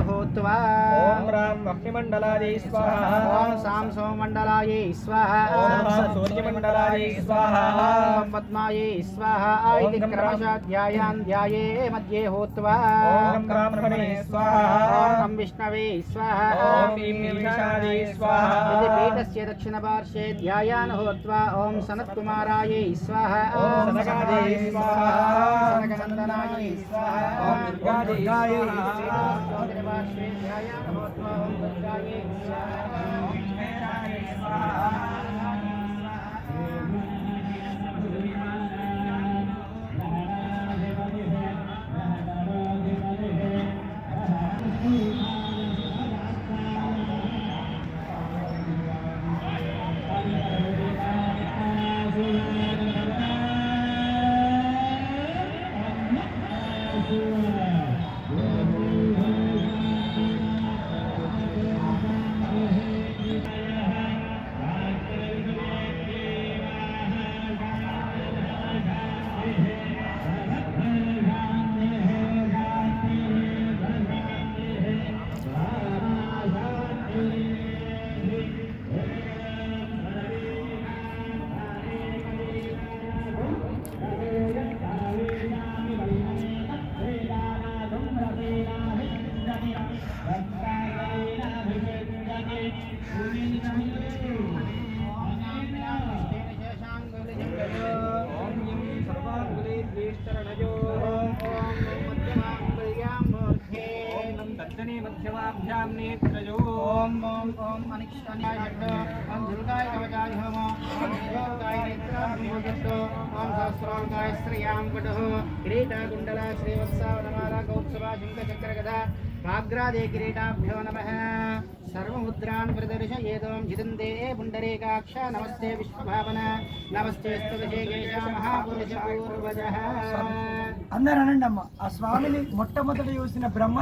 होत्वा ओम राम वह्निमंडलाय स्वाहा ओम साम सोममंडलाय स्वाहा ओम सूर्यमंडलाय स्वाहा ओम पद्माय स्वाहा इति क्रमशः ध्याये मध्ये होत्वा ओम ब्राह्मणे स्वाहा ओम विष्णवे स्वाहा ओम ईशानाय स्वाहा इति पीठस्य दक्षिणपार्श्वे ध्यायान् होत्वा ओम सनत्कुमाराय स्वाहा ओम सनकाय स्वाहा सनकनन्दनाय स्वाहा ओम दुर्गाय स्वाहा दक्षिणपार्श्वे ध्यायान् होत्वा ओम दुर्गाय स्वाहा ओम कुबेराय स्वाहा मध्यमाभ्यां नेत्रयो ओम ओम ओम अनिष्टाय ओम दुर्गाय कवचाय नम ओम दुर्गाय नेत्राभ्यो ओम सहस्रांगाय श्रियां वटः किरीटा कुंडला श्रीवत्सा वनमाला कौत्सवा शंखचक्रगदा भाग्रादे किरीटाभ्यो नमः सर्वमुद्रान् प्रदर्शयेदों जिदन्ते पुण्डरीकाक्ष नमस्ते विश्वभावना नमस्ते स्तवशेकेश महापुरुष पूर्वजः అందరూ అనండి అమ్మ. ఆ స్వామిని మొట్టమొదటి చూసిన బ్రహ్మ